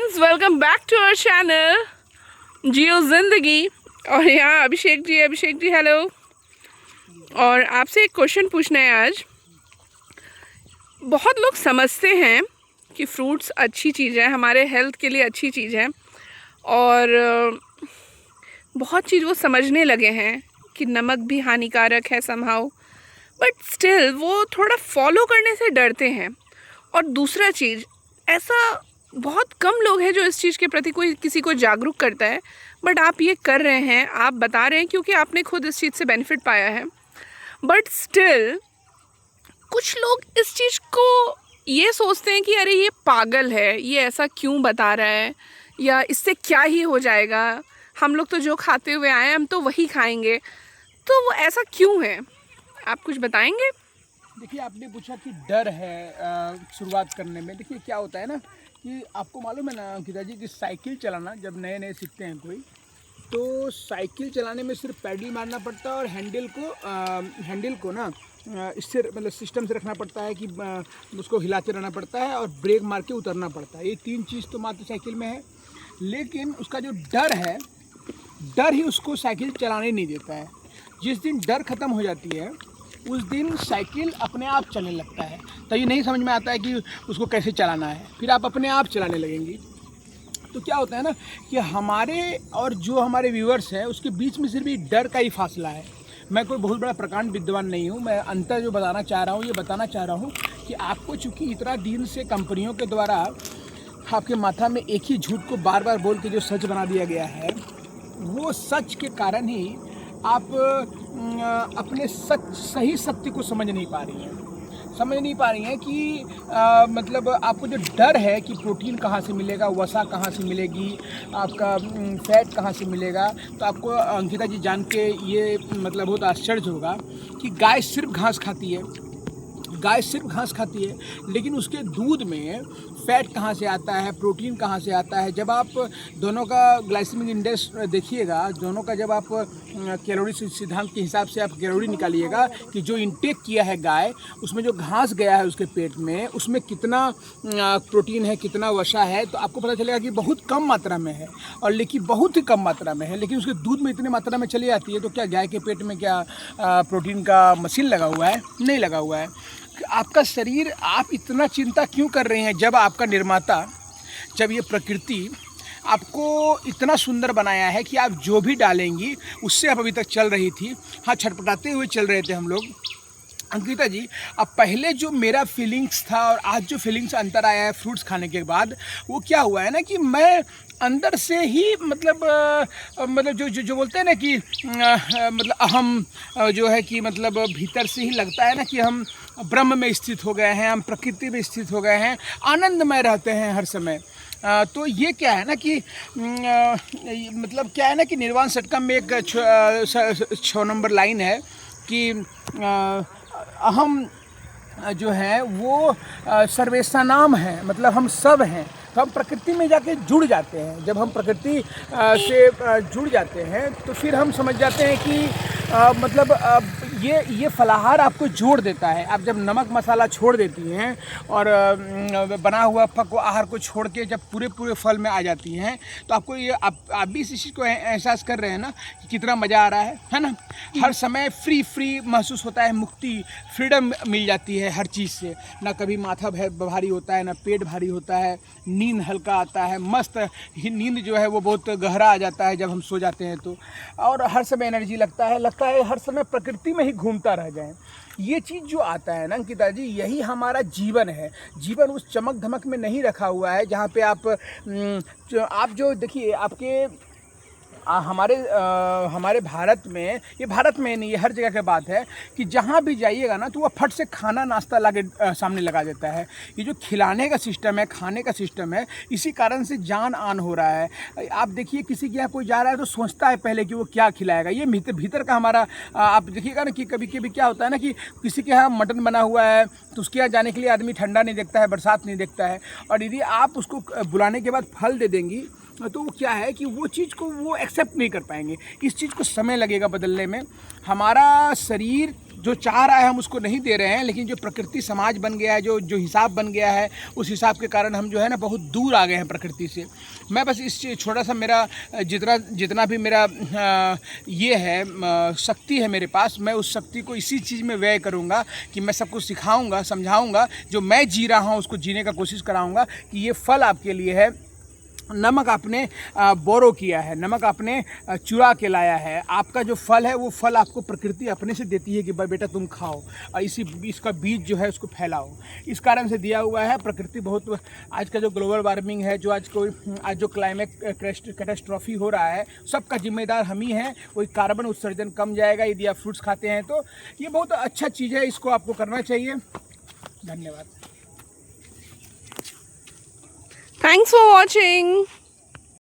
Friends, welcome back to our channel Jiyo Zindagi. और यहाँ Abhishek ji hello. और आपसे एक क्वेश्चन पूछना है आज। बहुत लोग समझते हैं कि फ्रूट्स अच्छी चीज़ है, हमारे हेल्थ के लिए अच्छी चीज़ है, और बहुत चीज़ वो समझने लगे हैं कि नमक भी हानिकारक है समहाउ, बट स्टिल वो थोड़ा फॉलो करने से डरते हैं। और दूसरा चीज़, ऐसा बहुत कम लोग हैं जो इस चीज़ के प्रति कोई किसी को जागरूक करता है, बट आप ये कर रहे हैं, आप बता रहे हैं क्योंकि आपने खुद इस चीज़ से बेनिफिट पाया है। बट स्टिल कुछ लोग इस चीज़ को ये सोचते हैं कि अरे ये पागल है, ये ऐसा क्यों बता रहा है, या इससे क्या ही हो जाएगा, हम लोग तो जो खाते हुए आए हैं हम तो वही खाएंगे। तो वो ऐसा क्यों है, आप कुछ बताएंगे? देखिए, आपने पूछा कि डर है शुरुआत करने में। देखिए क्या होता है ना कि आपको मालूम है ना अंकिता जी कि साइकिल चलाना जब नए नए सीखते हैं कोई, तो साइकिल चलाने में सिर्फ पैडल मारना पड़ता है और हैंडल को ना इससे मतलब सिस्टम से रखना पड़ता है कि उसको हिलाते रहना पड़ता है और ब्रेक मार के उतरना पड़ता है। ये तीन चीज़ तो मात्र साइकिल में है, लेकिन उसका जो डर है, डर ही उसको साइकिल चलाने नहीं देता है। जिस दिन डर ख़त्म हो जाती है उस दिन साइकिल अपने आप चलने लगता है। तो ये नहीं समझ में आता है कि उसको कैसे चलाना है, फिर आप अपने आप चलाने लगेंगी। तो क्या होता है ना कि हमारे और जो हमारे व्यूअर्स हैं उसके बीच में सिर्फ ये डर का ही फासला है। मैं कोई बहुत बड़ा प्रकांड विद्वान नहीं हूँ। मैं अंतर जो बताना चाह रहा हूँ ये बताना चाह रहा हूँ कि आपको चूँकि इतना दिन से कंपनियों के द्वारा आपके माथा में एक ही झूठ को बार बार बोल के जो सच बना दिया गया है, वो सच के कारण ही आप अपने सही सत्य को समझ नहीं पा रही हैं कि मतलब आपको जो डर है कि प्रोटीन कहाँ से मिलेगा, वसा कहाँ से मिलेगी, आपका फैट कहाँ से मिलेगा। तो आपको अंकिता जी जान के ये मतलब बहुत आश्चर्य होगा कि गाय सिर्फ घास खाती है, लेकिन उसके दूध में फैट कहाँ से आता है, प्रोटीन कहाँ से आता है। जब आप दोनों का ग्लाइसेमिक इंडेक्स देखिएगा, दोनों का जब आप कैलोरी सिद्धांत के हिसाब से आप कैलोरी निकालिएगा कि जो इंटेक किया है गाय, उसमें जो घास गया है उसके पेट में, उसमें कितना प्रोटीन है, कितना वसा है, तो आपको पता चलेगा कि बहुत कम मात्रा में है, और लेकिन बहुत ही कम मात्रा में है, लेकिन उसके दूध में इतनी मात्रा में चली जाती है। तो क्या गाय के पेट में क्या प्रोटीन का मशीन लगा हुआ है? नहीं लगा हुआ है। आपका शरीर, आप इतना चिंता क्यों कर रहे हैं जब आपका निर्माता, जब ये प्रकृति आपको इतना सुंदर बनाया है कि आप जो भी डालेंगी उससे आप अभी तक चल रही थी। हाँ, छटपटाते हुए चल रहे थे हम लोग। अंकिता जी, अब पहले जो मेरा फीलिंग्स था और आज जो फीलिंग्स अंतर आया है फ्रूट्स खाने के बाद, वो क्या हुआ है ना कि मैं अंदर से ही मतलब जो बोलते हैं ना कि मतलब अहम जो है कि मतलब भीतर से ही लगता है ना कि हम ब्रह्म में स्थित हो गए हैं, हम प्रकृति में स्थित हो गए हैं, आनंदमय रहते हैं हर समय। तो ये क्या है ना कि मतलब क्या है ना कि निर्वाण षटकम में एक 6 नंबर लाइन है कि अहम जो है वो सर्वेशा नाम है, मतलब हम सब हैं। तो हम प्रकृति में जाके जुड़ जाते हैं। जब हम प्रकृति से जुड़ जाते हैं तो फिर हम समझ जाते हैं कि मतलब ये फलाहार आपको जोड़ देता है। आप जब नमक मसाला छोड़ देती हैं और बना हुआ पक्व आहार को छोड़ के जब पूरे फल में आ जाती हैं, तो आपको ये आप भी इस चीज़ को एहसास कर रहे हैं ना कि कितना मज़ा आ रहा है ना। हर समय फ्री महसूस होता है, मुक्ति, फ्रीडम मिल जाती है हर चीज़ से। ना कभी माथा भारी होता है, ना पेट भारी होता है, नींद हल्का आता है, मस्त नींद जो है वो बहुत गहरा आ जाता है जब हम सो जाते हैं तो। और हर समय एनर्जी लगता है हर समय प्रकृति में ही घूमता रह जाएं। ये चीज़ जो आता है ना अंकिता जी, यही हमारा जीवन है। जीवन उस चमक धमक में नहीं रखा हुआ है जहाँ पे आप जो देखिए आपके हमारे भारत में, ये भारत में नहीं, ये हर जगह की बात है कि जहाँ भी जाइएगा ना तो वह फट से खाना नाश्ता ला के सामने लगा देता है। ये जो खिलाने का सिस्टम है, खाने का सिस्टम है, इसी कारण से जान आन हो रहा है। आप देखिए किसी के यहाँ कोई जा रहा है तो सोचता है पहले कि वो क्या खिलाएगा। ये भीतर का हमारा आप देखिएगा ना कि कभी कभी क्या होता है ना कि किसी के यहाँ मटन बना हुआ है तो उसके यहाँ जाने के लिए आदमी ठंडा नहीं देखता है, बरसात नहीं देखता है, और यदि आप उसको बुलाने के बाद फल दे देंगी तो वो क्या है कि वो चीज़ को वो एक्सेप्ट नहीं कर पाएंगे। इस चीज़ को समय लगेगा बदलने में। हमारा शरीर जो चाह रहा है हम उसको नहीं दे रहे हैं, लेकिन जो प्रकृति समाज बन गया है, जो हिसाब बन गया है, उस हिसाब के कारण हम जो है ना बहुत दूर आ गए हैं प्रकृति से। मैं बस इस छोटा सा मेरा जितना भी मेरा ये है शक्ति है मेरे पास, मैं उस शक्ति को इसी चीज़ में व्यय करूँगा कि मैं सबको सिखाऊँगा, समझाऊँगा, जो मैं जी रहा हूँ उसको जीने का कोशिश कराऊँगा कि ये फल आपके लिए है। नमक आपने बोरो किया है, नमक आपने चुरा के लाया है, आपका जो फल है वो फल आपको प्रकृति अपने से देती है कि भाई बेटा तुम खाओ, और इसका बीज जो है उसको फैलाओ, इस कारण से दिया हुआ है। प्रकृति बहुत, आज का जो ग्लोबल वार्मिंग है, आज जो क्लाइमेट कैटास्ट्रॉफी हो रहा है, सबका जिम्मेदार हम ही हैं। कोई कार्बन उत्सर्जन कम जाएगा यदि आप फ्रूट्स खाते हैं, तो ये बहुत अच्छा चीज़ है, इसको आपको करना चाहिए। धन्यवाद। Thanks for watching.